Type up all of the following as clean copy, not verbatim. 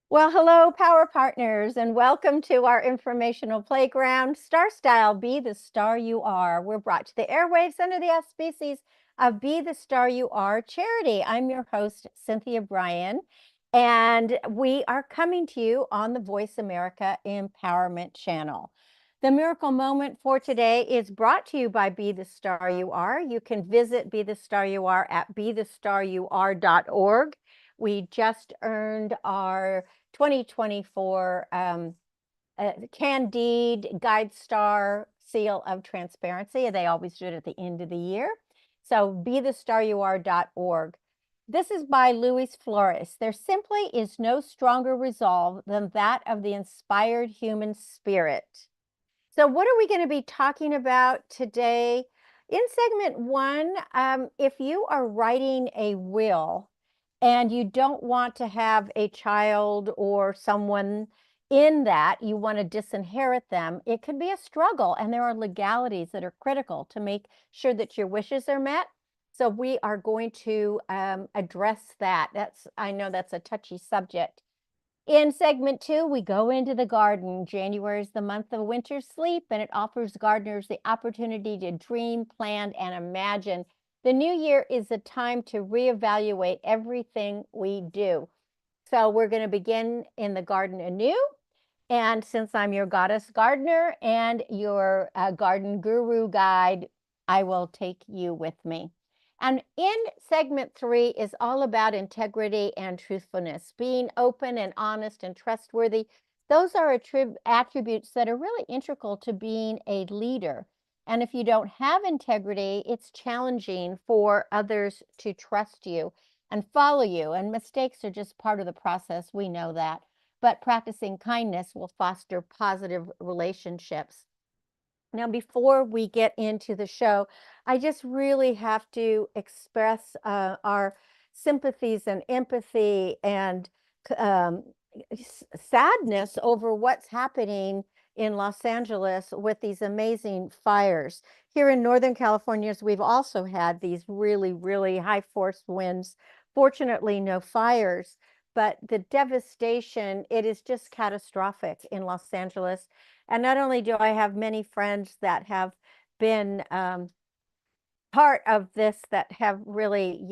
Well, hello, Power Partners, and welcome to our informational playground, StarStyle, Be the Star You Are. We're brought to the airwaves under the auspices of Be the Star You Are charity. I'm your host, Cynthia Brian, and we are coming to you on the Voice America Empowerment Channel. The miracle moment for today is brought to you by Be the Star You Are. You can visit Be the Star You Are at bethestarur.org. We just earned our 2024 Candide Guide Star Seal of Transparency. They always do it at the end of the year. So bethestarur.org. This is by Luis Flores. There simply is no stronger resolve than that of the inspired human spirit. So what are we going to be talking about today? In segment one, if you are writing a will and you don't want to have a child or someone in that, you want to disinherit them, it could be a struggle. And there are legalities that are critical to make sure that your wishes are met. So we are going to address that. I know that's a touchy subject. In segment two, we go into the garden. January is the month of winter sleep, and it offers gardeners the opportunity to dream, plan, and imagine. The new year is a time to reevaluate everything we do. So we're going to begin in the garden anew. And since I'm your goddess gardener and your garden guru guide, I will take you with me. And in segment three is all about integrity and truthfulness, being open and honest and trustworthy. Those are attributes that are really integral to being a leader. And if you don't have integrity, it's challenging for others to trust you and follow you. And mistakes are just part of the process. We know that. But practicing kindness will foster positive relationships. Now, before we get into the show, I just really have to express our sympathies and empathy and um, sadness over what's happening in Los Angeles with these amazing fires. Here in Northern California, we've also had these really, really high force winds. Fortunately, no fires, but the devastation, it is just catastrophic in Los Angeles. And not only do I have many friends that have been part of this that have really,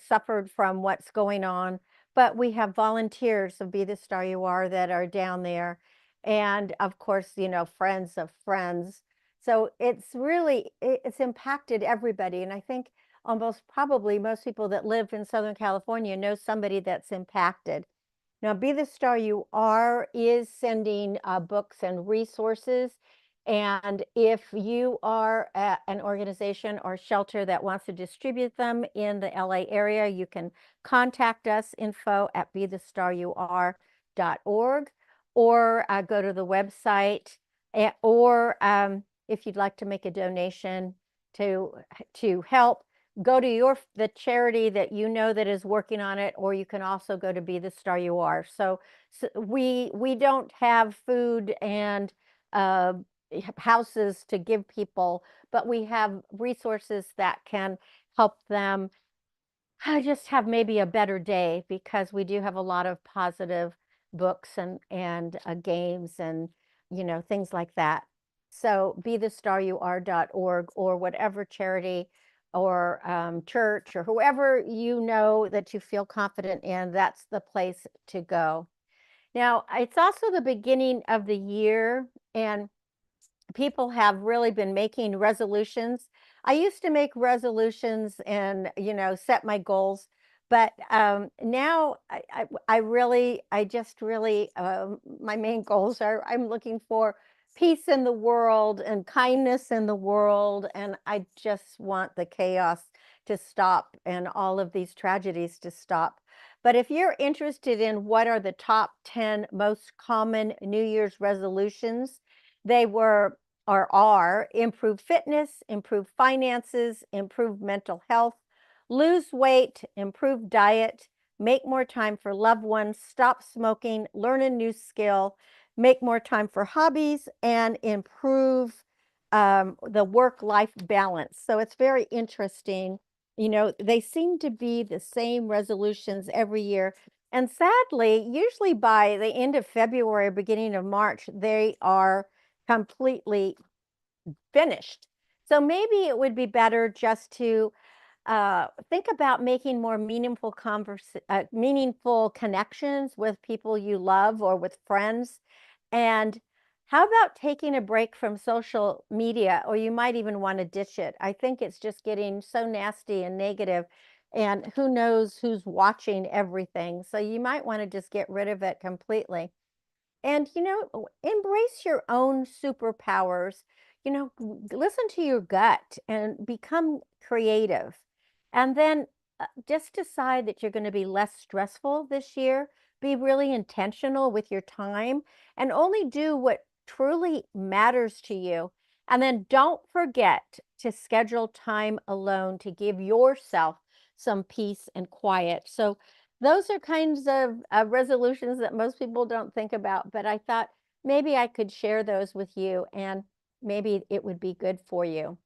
suffered from what's going on, but we have volunteers of Be the Star You Are that are down there. And of course, friends of friends. So it's impacted everybody. And I think almost probably most people that live in Southern California know somebody that's impacted. Now, Be the Star You Are is sending books and resources. And if you are an organization or shelter that wants to distribute them in the LA area, you can contact us, info@bethestarur.org, or go to the website, or if you'd like to make a donation to help, go to the charity that you know that is working on it, or you can also go to Be the Star You Are. So we don't have food and houses to give people, but we have resources that can help them just have maybe a better day, because we do have a lot of positive books and games and things like that. So bethestarur.org, or whatever charity or church or whoever you know that you feel confident in, that's the place to go. Now, it's also the beginning of the year, and people have really been making resolutions. I used to make resolutions and, set my goals, but now my main goals are, I'm looking for peace in the world and kindness in the world. And I just want the chaos to stop and all of these tragedies to stop. But if you're interested in what are the top 10 most common New Year's resolutions, they were or are improve fitness, improve finances, improve mental health, lose weight, improve diet, make more time for loved ones, stop smoking, learn a new skill, make more time for hobbies, and improve the work-life balance. So it's very interesting. They seem to be the same resolutions every year, And sadly, usually by the end of February, beginning of March, they are completely finished. So maybe it would be better just to think about making more meaningful connections with people you love or with friends. And how about taking a break from social media, or you might even want to ditch it? I think it's just getting so nasty and negative, and who knows who's watching everything. So you might want to just get rid of it completely. And, embrace your own superpowers. Listen to your gut and become creative. And then just decide that you're going to be less stressful this year. Be really intentional with your time and only do what truly matters to you. And then don't forget to schedule time alone to give yourself some peace and quiet. So, those are kinds of resolutions that most people don't think about, but I thought maybe I could share those with you and maybe it would be good for you.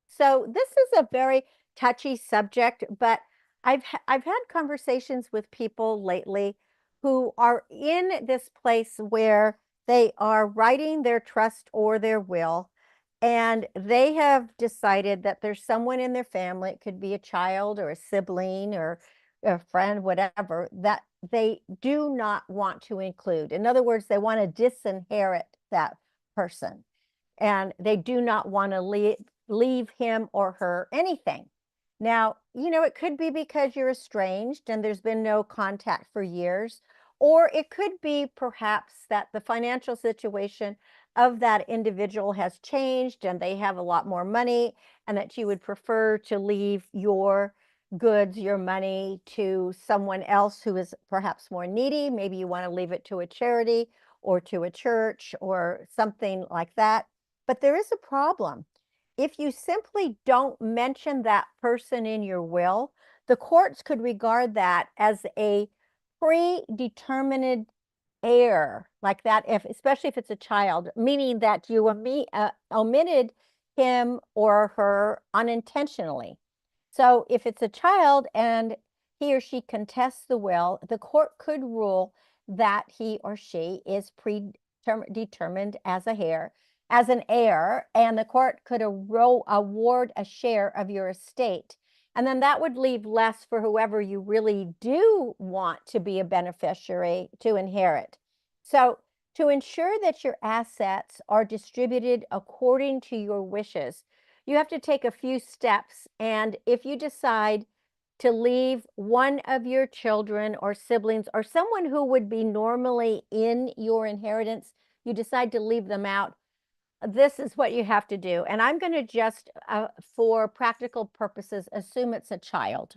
So this is a very touchy subject, but I've had conversations with people lately who are in this place where they are writing their trust or their will, and they have decided that there's someone in their family, it could be a child or a sibling or a friend, whatever, that they do not want to include. In other words, they want to disinherit that person and they do not want to leave him or her anything. Now, it could be because you're estranged and there's been no contact for years, or it could be perhaps that the financial situation of that individual has changed and they have a lot more money, and that you would prefer to leave your goods, your money to someone else who is perhaps more needy. Maybe you want to leave it to a charity or to a church or something like that. But there is a problem. If you simply don't mention that person in your will, the courts could regard that as a predetermined heir, like that, especially if it's a child, meaning that you omitted him or her unintentionally. So if it's a child and he or she contests the will, the court could rule that he or she is predetermined as an heir, and the court could award a share of your estate. And then that would leave less for whoever you really do want to be a beneficiary to inherit. So, to ensure that your assets are distributed according to your wishes, you have to take a few steps. And if you decide to leave one of your children or siblings or someone who would be normally in your inheritance, you decide to leave them out, this is what you have to do. And I'm going to just, for practical purposes, assume it's a child.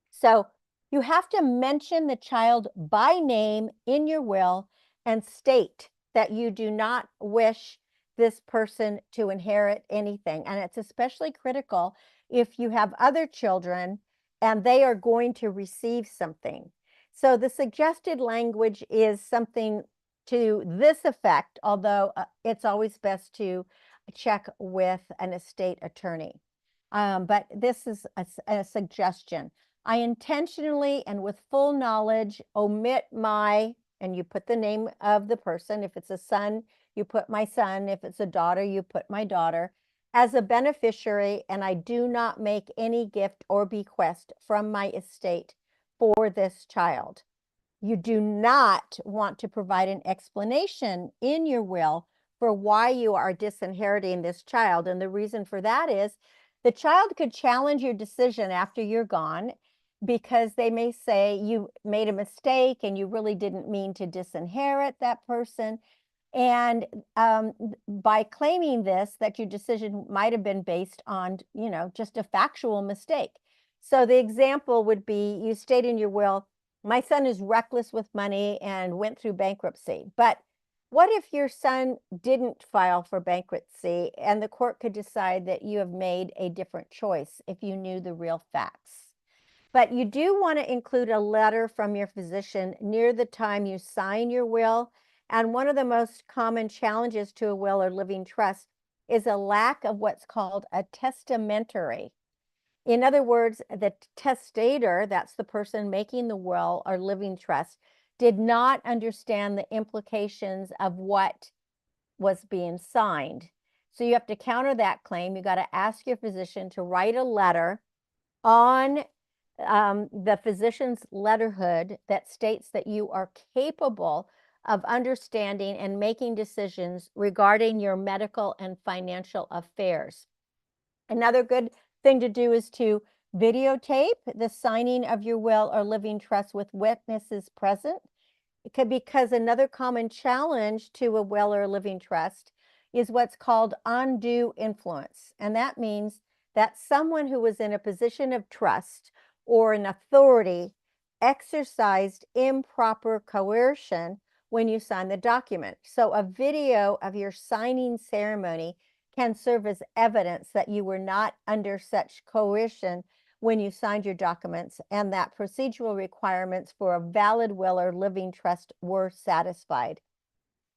So you have to mention the child by name in your will and state that you do not wish this person to inherit anything. And it's especially critical if you have other children and they are going to receive something. So the suggested language is something to this effect, although it's always best to check with an estate attorney. But this is a suggestion. I intentionally and with full knowledge omit and you put the name of the person. If it's a son, you put my son. If it's a daughter, you put my daughter as a beneficiary, and I do not make any gift or bequest from my estate for this child. You do not want to provide an explanation in your will for why you are disinheriting this child. And the reason for that is the child could challenge your decision after you're gone, because they may say you made a mistake and you really didn't mean to disinherit that person. And by claiming this, that your decision might have been based on, just a factual mistake. So the example would be you state in your will, my son is reckless with money and went through bankruptcy. But what if your son didn't file for bankruptcy and the court could decide that you have made a different choice if you knew the real facts? But you do want to include a letter from your physician near the time you sign your will. And one of the most common challenges to a will or living trust is a lack of what's called a testamentary. In other words, the testator, that's the person making the will or living trust, did not understand the implications of what was being signed. So you have to counter that claim. You got to ask your physician to write a letter on the physician's letterhood that states that you are capable of understanding and making decisions regarding your medical and financial affairs. Another good thing to do is to videotape the signing of your will or living trust with witnesses present. Because another common challenge to a will or living trust is what's called undue influence. And that means that someone who was in a position of trust or an authority exercised improper coercion when you sign the document. So a video of your signing ceremony can serve as evidence that you were not under such coercion when you signed your documents and that procedural requirements for a valid will or living trust were satisfied.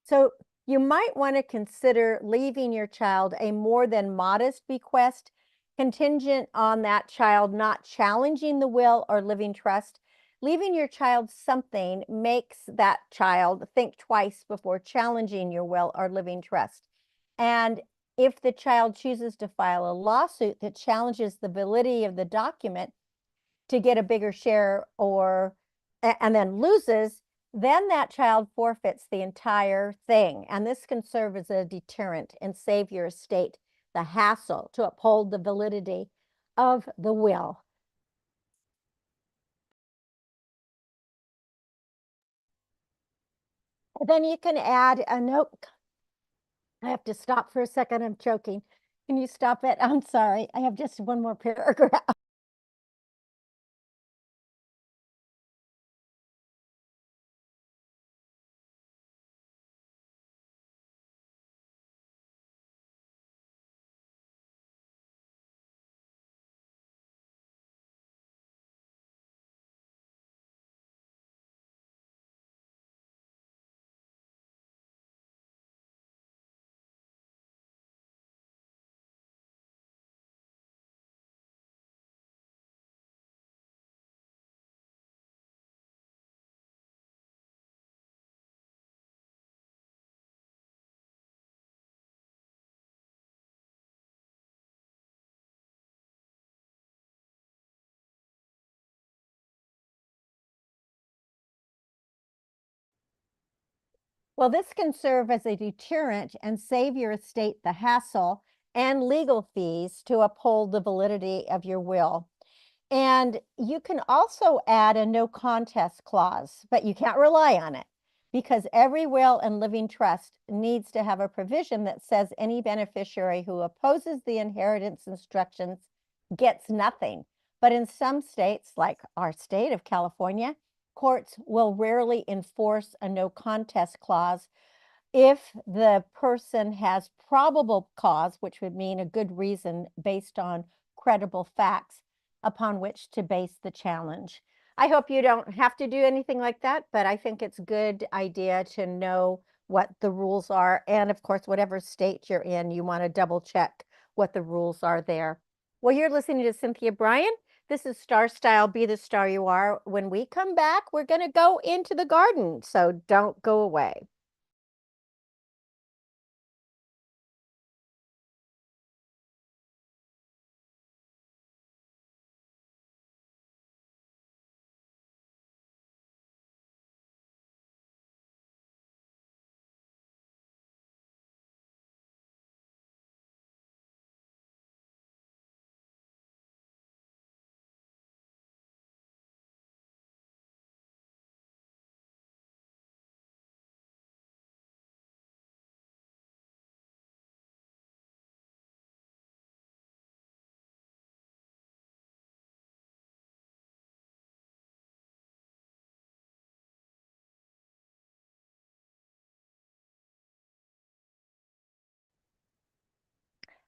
So you might want to consider leaving your child a more than modest bequest contingent on that child not challenging the will or living trust. Leaving your child something makes that child think twice before challenging your will or living trust. And if the child chooses to file a lawsuit that challenges the validity of the document to get a bigger share and then loses, then that child forfeits the entire thing. And this can serve as a deterrent and save your estate the hassle to uphold the validity of the will. Then you can add a note. I have to stop for a second. I'm choking. Can you stop it? I'm sorry. I have just one more paragraph. Well, this can serve as a deterrent and save your estate the hassle and legal fees to uphold the validity of your will. And you can also add a no contest clause, but you can't rely on it because every will and living trust needs to have a provision that says any beneficiary who opposes the inheritance instructions gets nothing. But in some states, like our state of California, courts will rarely enforce a no contest clause if the person has probable cause, which would mean a good reason based on credible facts upon which to base the challenge. I hope you don't have to do anything like that, but I think it's a good idea to know what the rules are. And of course, whatever state you're in, you want to double check what the rules are there. Well, you're listening to Cynthia Brian. This is StarStyle, Be the Star You Are. When we come back, we're going to go into the garden, so don't go away.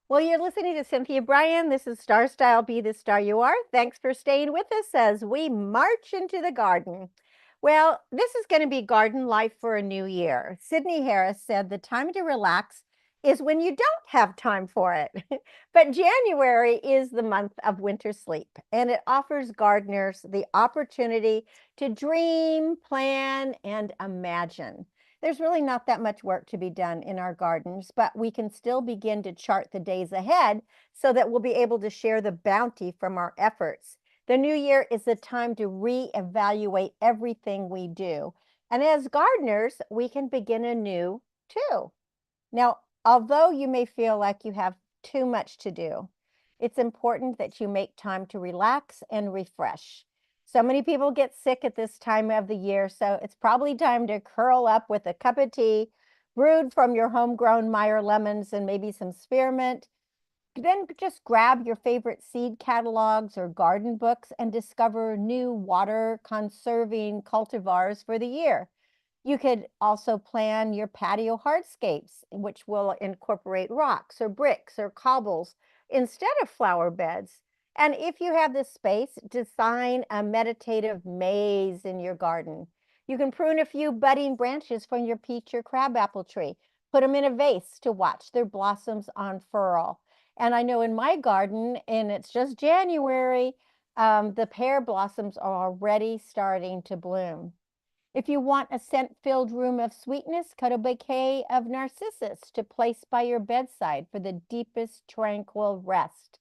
Well, you're listening to Cynthia Brian. This is StarStyle, Be the Star You Are. Thanks for staying with us as we march into the garden. Well, this is going to be garden life for a new year. Sydney Harris said the time to relax is when you don't have time for it. But January is the month of winter sleep, and it offers gardeners the opportunity to dream, plan, and imagine. There's really not that much work to be done in our gardens, but we can still begin to chart the days ahead so that we'll be able to share the bounty from our efforts. The new year is the time to reevaluate everything we do. And as gardeners, we can begin anew too. Now, although you may feel like you have too much to do, it's important that you make time to relax and refresh. So many people get sick at this time of the year, so it's probably time to curl up with a cup of tea brewed from your homegrown Meyer lemons and maybe some spearmint. Then just grab your favorite seed catalogs or garden books and discover new water conserving cultivars for the year. You could also plan your patio hardscapes, which will incorporate rocks or bricks or cobbles instead of flower beds. And if you have the space, design a meditative maze in your garden. You can prune a few budding branches from your peach or crabapple tree, put them in a vase to watch their blossoms unfurl. And I know in my garden, and it's just January, the pear blossoms are already starting to bloom. If you want a scent-filled room of sweetness, cut a bouquet of narcissus to place by your bedside for the deepest tranquil rest.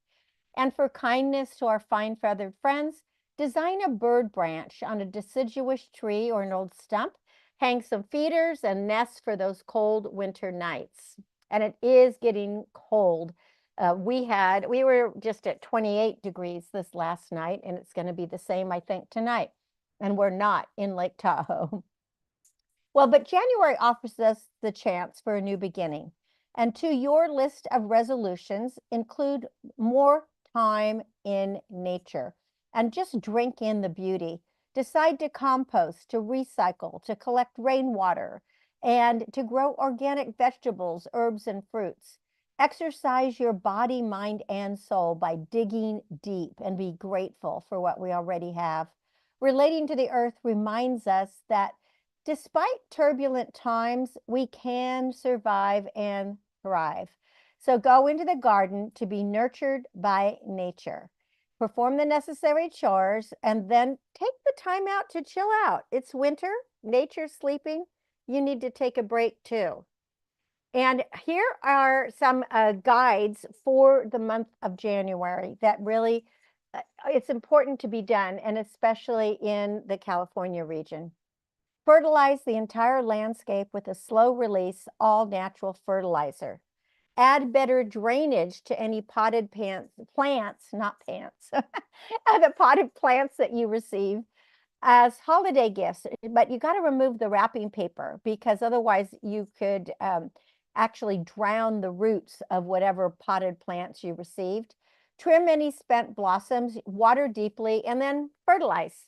And for kindness to our fine-feathered friends, design a bird branch on a deciduous tree or an old stump. Hang some feeders and nests for those cold winter nights. And it is getting cold. We were just at 28 degrees this last night, and it's going to be the same, I think, tonight. And we're not in Lake Tahoe. Well, but January offers us the chance for a new beginning. And to your list of resolutions, include more time in nature and just drink in the beauty. Decide to compost, to recycle, to collect rainwater, and to grow organic vegetables, herbs, and fruits. Exercise your body, mind, and soul by digging deep and be grateful for what we already have. Relating to the earth reminds us that despite turbulent times, we can survive and thrive. So go into the garden to be nurtured by nature. Perform the necessary chores and then take the time out to chill out. It's winter, nature's sleeping. You need to take a break too. And here are some guides for the month of January that really, it's important to be done, and especially in the California region. Fertilize the entire landscape with a slow release, all natural fertilizer. Add better drainage to any potted plants, not pants, the potted plants that you receive as holiday gifts. But you got to remove the wrapping paper because otherwise you could actually drown the roots of whatever potted plants you received. Trim any spent blossoms, water deeply, and then fertilize.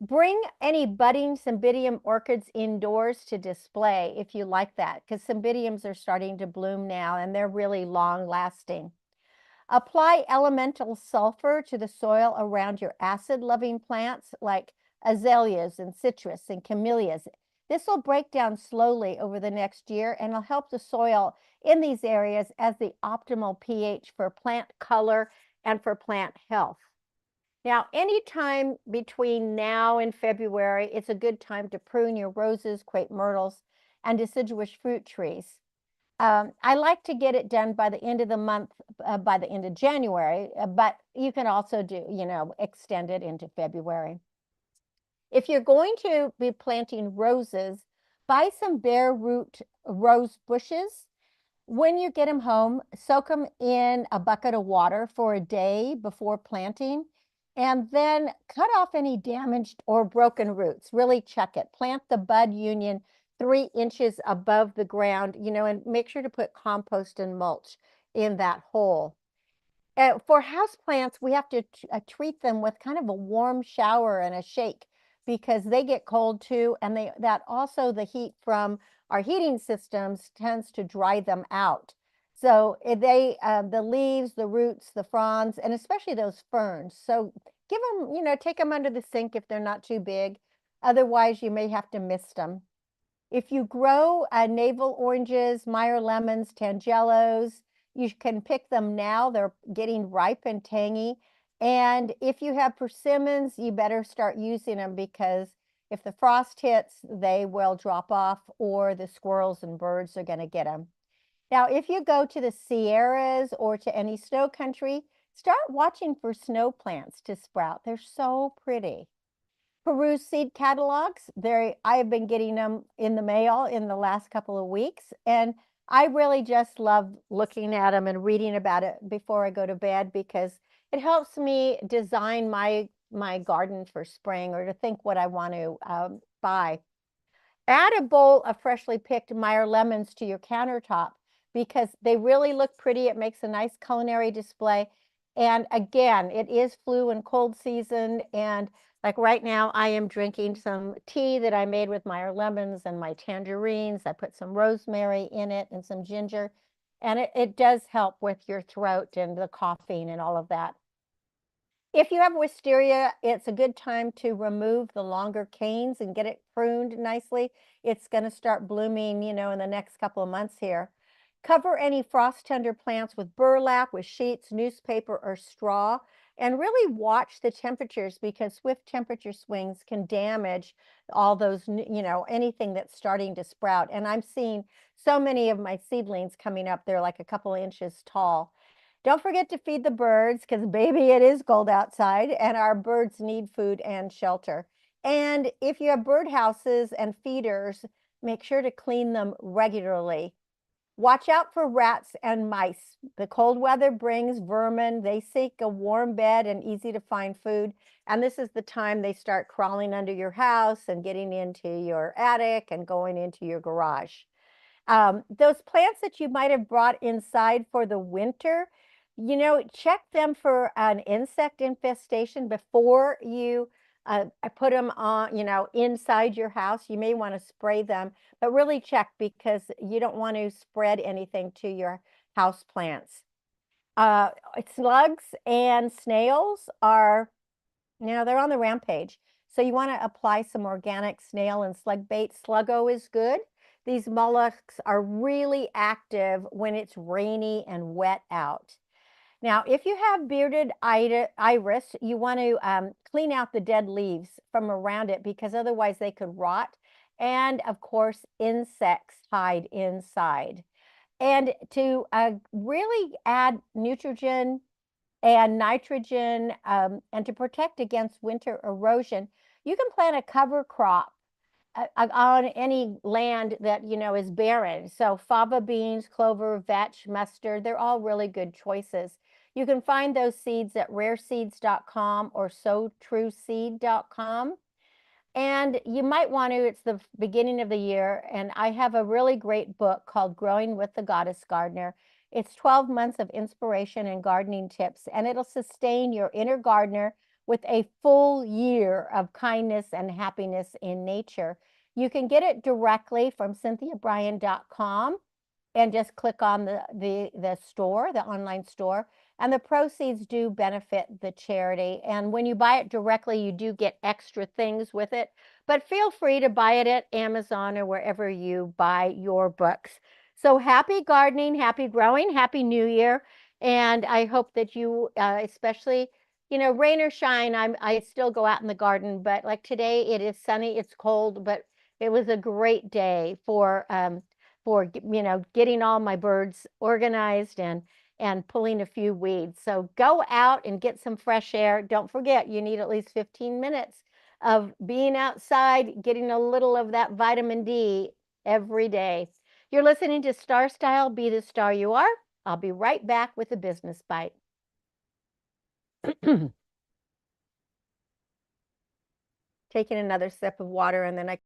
Bring any budding cymbidium orchids indoors to display if you like that, because cymbidiums are starting to bloom now and they're really long lasting. Apply elemental sulfur to the soil around your acid-loving plants like azaleas and citrus and camellias. This will break down slowly over the next year and will help the soil in these areas as the optimal pH for plant color and for plant health. Now, anytime between now and February, it's a good time to prune your roses, crepe myrtles, and deciduous fruit trees. I like to get it done by the end of the month, by the end of January, but you can also do, extend it into February. If you're going to be planting roses, buy some bare root rose bushes. When you get them home, soak them in a bucket of water for a day before planting, and then cut off any damaged or broken roots. Really check it. Plant the bud union 3 inches above the ground, and make sure to put compost and mulch in that hole. For houseplants, we have to treat them with kind of a warm shower and a shake because they get cold too, and that also the heat from our heating systems tends to dry them out. So the leaves, the roots, the fronds, and especially those ferns. So give them, take them under the sink if they're not too big. Otherwise, you may have to mist them. If you grow navel oranges, Meyer lemons, tangelos, you can pick them now. They're getting ripe and tangy. And if you have persimmons, you better start using them because if the frost hits, they will drop off or the squirrels and birds are going to get them. Now, if you go to the Sierras or to any snow country, start watching for snow plants to sprout. They're so pretty. Peru seed catalogs. I have been getting them in the mail in the last couple of weeks, and I really just love looking at them and reading about it before I go to bed because it helps me design my garden for spring or to think what I want to buy. Add a bowl of freshly picked Meyer lemons to your countertop because they really look pretty. It makes a nice culinary display. And again, it is flu and cold season. And like right now, I am drinking some tea that I made with Meyer lemons and my tangerines. I put some rosemary in it and some ginger. And it does help with your throat and the coughing and all of that. If you have wisteria, it's a good time to remove the longer canes and get it pruned nicely. It's going to start blooming, in the next couple of months here. Cover any frost tender plants with burlap, with sheets, newspaper, or straw, and really watch the temperatures because swift temperature swings can damage all those, anything that's starting to sprout. And I'm seeing so many of my seedlings coming up. They're like a couple inches tall. Don't forget to feed the birds because, baby, it is cold outside and our birds need food and shelter. And if you have bird houses and feeders, make sure to clean them regularly. Watch out for rats and mice. The cold weather brings vermin. They seek a warm bed and easy to find food. And this is the time they start crawling under your house and getting into your attic and going into your garage. Those plants that you might have brought inside for the winter, check them for an insect infestation before you put them on, inside your house. You may want to spray them, but really check because you don't want to spread anything to your house plants. Uh, Slugs and snails are, they're on the rampage. So you want to apply some organic snail and slug bait. Sluggo is good. These mollusks are really active when it's rainy and wet out. Now, if you have bearded iris, you want to clean out the dead leaves from around it because otherwise they could rot. And of course, insects hide inside. And to really add nitrogen and nitrogen and to protect against winter erosion, you can plant a cover crop on any land that is barren. So fava beans, clover, vetch, mustard, they're all really good choices. You can find those seeds at rareseeds.com or sowtrueseed.com. And you might want to, it's the beginning of the year, and I have a really great book called Growing with the Goddess Gardener. It's 12 months of inspiration and gardening tips, and it'll sustain your inner gardener with a full year of kindness and happiness in nature. You can get it directly from cynthiabrian.com and just click on the store, the online store, and the proceeds do benefit the charity. And when you buy it directly, you do get extra things with it. But feel free to buy it at Amazon or wherever you buy your books. So happy gardening, happy growing, happy New Year. And I hope that you, especially, rain or shine, I still go out in the garden. But like today, it is sunny, it's cold, but it was a great day for getting all my birds organized and pulling a few weeds. So go out and get some fresh air. Don't forget, you need at least 15 minutes of being outside, getting a little of that vitamin D every day. You're listening to StarStyle, Be the Star You Are. I'll be right back with a business bite. Taking another sip of water and then I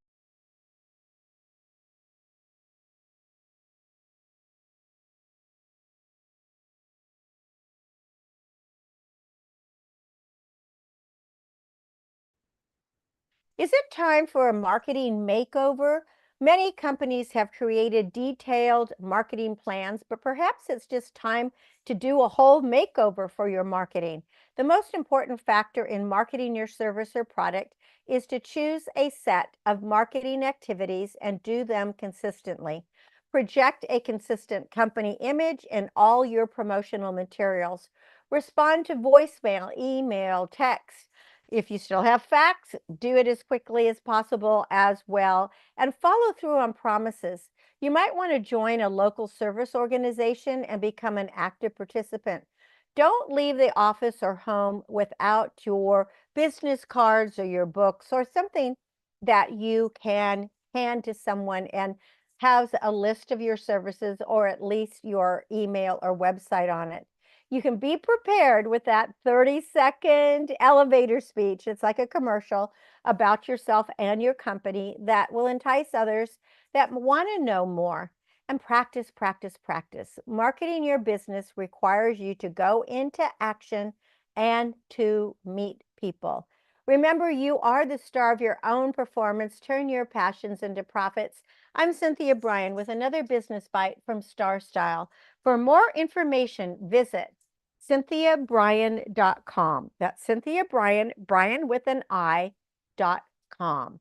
Is it time for a marketing makeover? Many companies have created detailed marketing plans, but perhaps it's just time to do a whole makeover for your marketing. The most important factor in marketing your service or product is to choose a set of marketing activities and do them consistently. Project a consistent company image in all your promotional materials. Respond to voicemail, email, text. If you still have fax, do it as quickly as possible as well, and follow through on promises. You might want to join a local service organization and become an active participant. Don't leave the office or home without your business cards or your books or something that you can hand to someone and has a list of your services or at least your email or website on it. You can be prepared with that 30-second elevator speech. It's like a commercial about yourself and your company that will entice others that want to know more. And practice, practice, practice. Marketing your business requires you to go into action and to meet people. Remember, you are the star of your own performance. Turn your passions into profits. I'm Cynthia Brian with another business bite from StarStyle. For more information, visit CynthiaBrian.com. That's Cynthia Brian, Brian with an I.com.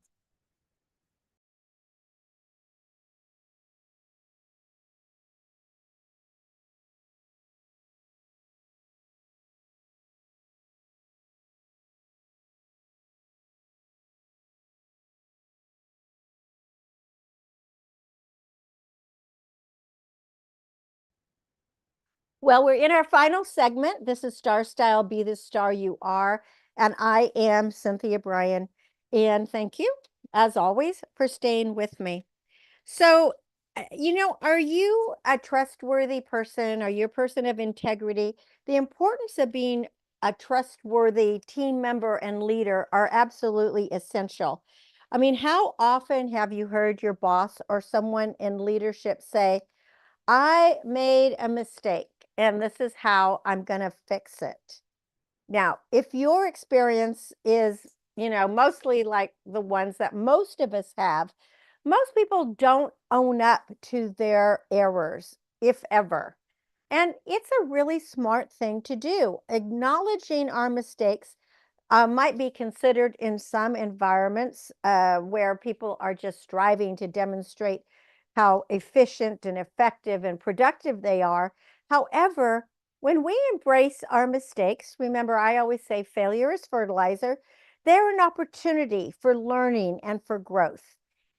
Well, we're in our final segment. This is StarStyle, Be the Star You Are. And I am Cynthia Brian. And thank you, as always, for staying with me. So, are you a trustworthy person? Are you a person of integrity? The importance of being a trustworthy team member and leader are absolutely essential. I mean, how often have you heard your boss or someone in leadership say, I made a mistake and this is how I'm going to fix it? Now, if your experience is, mostly like the ones that most of us have, most people don't own up to their errors, if ever. And it's a really smart thing to do. Acknowledging our mistakes might be considered in some environments where people are just striving to demonstrate how efficient and effective and productive they are. However, when we embrace our mistakes, remember, I always say failure is fertilizer. They're an opportunity for learning and for growth.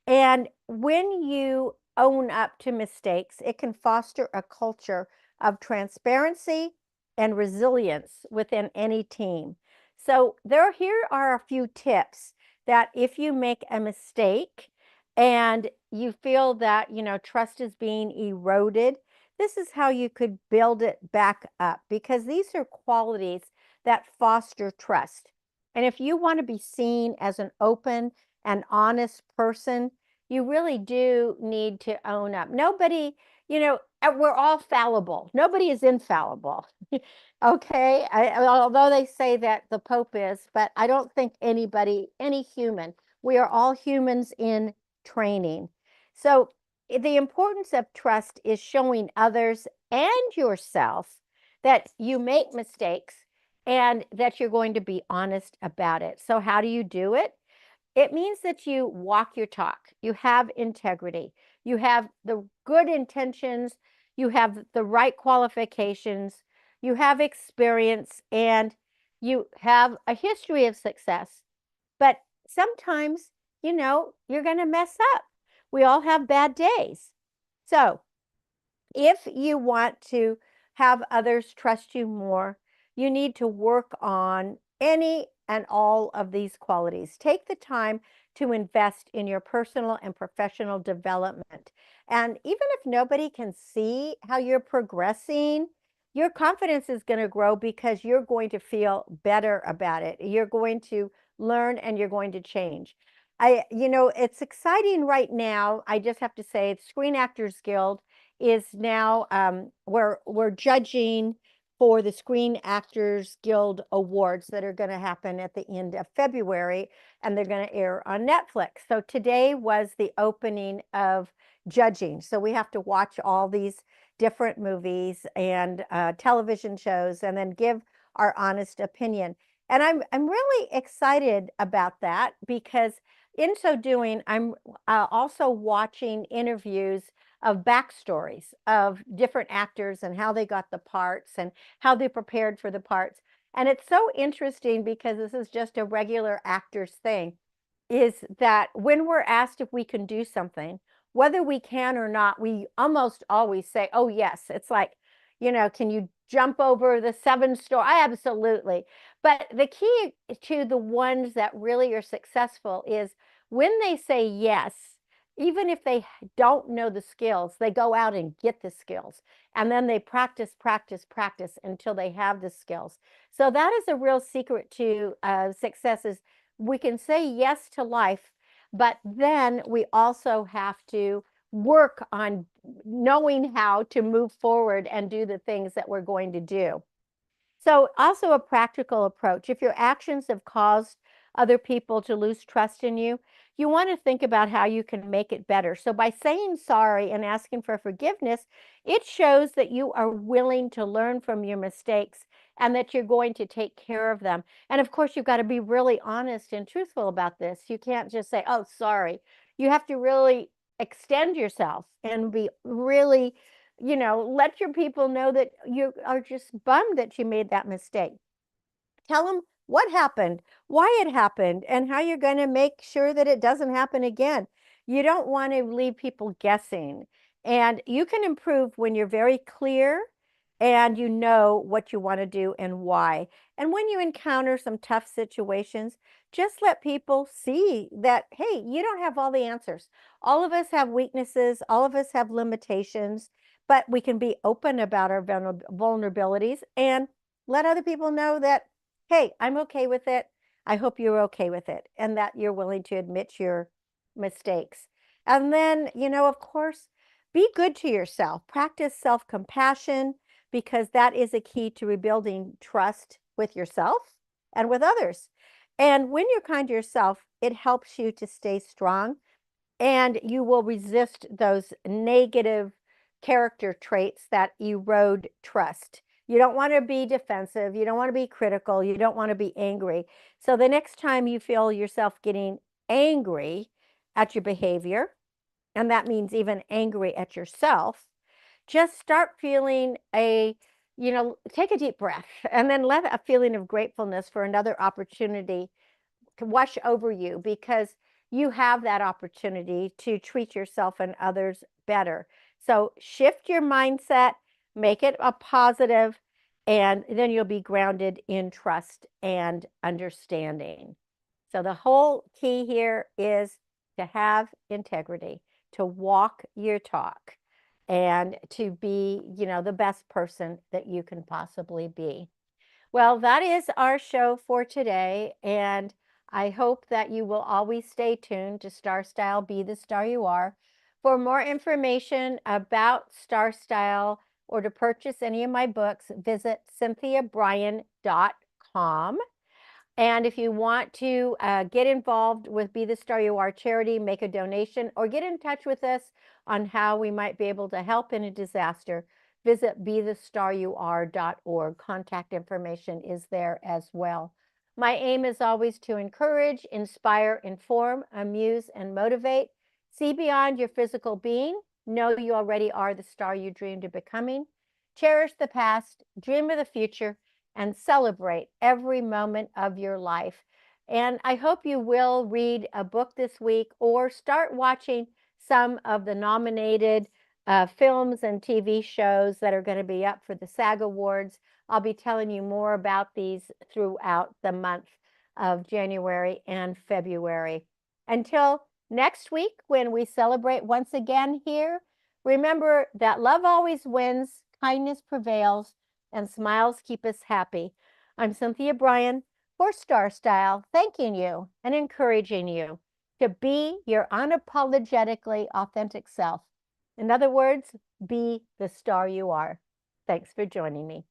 And when you own up to mistakes, it can foster a culture of transparency and resilience within any team. So here are a few tips that if you make a mistake and you feel that, trust is being eroded, this is how you could build it back up, because these are qualities that foster trust. And if you want to be seen as an open and honest person, you really do need to own up. Nobody, we're all fallible. Nobody is infallible. Okay, although they say that the Pope is, but I don't think any human, we are all humans in training. So the importance of trust is showing others and yourself that you make mistakes and that you're going to be honest about it. So how do you do it? It means that you walk your talk, you have integrity, you have the good intentions, you have the right qualifications, you have experience, and you have a history of success. But sometimes, you're going to mess up. We all have bad days. So if you want to have others trust you more, you need to work on any and all of these qualities. Take the time to invest in your personal and professional development. And even if nobody can see how you're progressing, your confidence is going to grow because you're going to feel better about it. You're going to learn and you're going to change. It's exciting right now. I just have to say, Screen Actors Guild is now we're judging for the Screen Actors Guild Awards that are going to happen at the end of February, and they're going to air on Netflix. So today was the opening of judging. So we have to watch all these different movies and television shows and then give our honest opinion. And I'm really excited about that because in so doing, I'm also watching interviews of backstories of different actors and how they got the parts and how they prepared for the parts. And it's so interesting because this is just a regular actor's thing, is that when we're asked if we can do something, whether we can or not, we almost always say, oh, yes. It's like, can you jump over the 7-story? Absolutely. But the key to the ones that really are successful is when they say yes, even if they don't know the skills, they go out and get the skills. And then they practice, practice, practice until they have the skills. So that is a real secret to success is we can say yes to life, but then we also have to work on knowing how to move forward and do the things that we're going to do. So also a practical approach. If your actions have caused other people to lose trust in you, you want to think about how you can make it better. So by saying sorry and asking for forgiveness, it shows that you are willing to learn from your mistakes and that you're going to take care of them. And of course, you've got to be really honest and truthful about this. You can't just say, oh, sorry. You have to really extend yourself and be really, let your people know that you are just bummed that you made that mistake. Tell them what happened, why it happened, and how you're going to make sure that it doesn't happen again. You don't want to leave people guessing. And you can improve when you're very clear and you know what you want to do and why. And when you encounter some tough situations, just let people see that, hey, you don't have all the answers. All of us have weaknesses, all of us have limitations, but we can be open about our vulnerabilities and let other people know that, hey, I'm okay with it. I hope you're okay with it and that you're willing to admit your mistakes. And then, of course, be good to yourself. Practice self-compassion because that is a key to rebuilding trust with yourself and with others. And when you're kind to yourself, it helps you to stay strong and you will resist those negative character traits that erode trust. You don't want to be defensive. You don't want to be critical. You don't want to be angry. So the next time you feel yourself getting angry at your behavior, and that means even angry at yourself, just start feeling take a deep breath and then let a feeling of gratefulness for another opportunity wash over you because you have that opportunity to treat yourself and others better. So shift your mindset, make it a positive, and then you'll be grounded in trust and understanding. So the whole key here is to have integrity, to walk your talk, and to be, the best person that you can possibly be. Well, that is our show for today, and I hope that you will always stay tuned to StarStyle, Be the Star You Are. For more information about StarStyle or to purchase any of my books, visit cynthiabrian.com. And if you want to get involved with Be the Star You Are charity, make a donation, or get in touch with us on how we might be able to help in a disaster, visit bethestaryouare.org. Contact information is there as well. My aim is always to encourage, inspire, inform, amuse, and motivate. See beyond your physical being. Know you already are the star you dreamed of becoming. Cherish the past, dream of the future, and celebrate every moment of your life. And I hope you will read a book this week or start watching some of the nominated films and TV shows that are going to be up for the SAG Awards. I'll be telling you more about these throughout the month of January and February. Until next week, when we celebrate once again here, remember that love always wins, kindness prevails, and smiles keep us happy. I'm Cynthia Brian for StarStyle, thanking you and encouraging you to be your unapologetically authentic self. In other words, be the star you are. Thanks for joining me.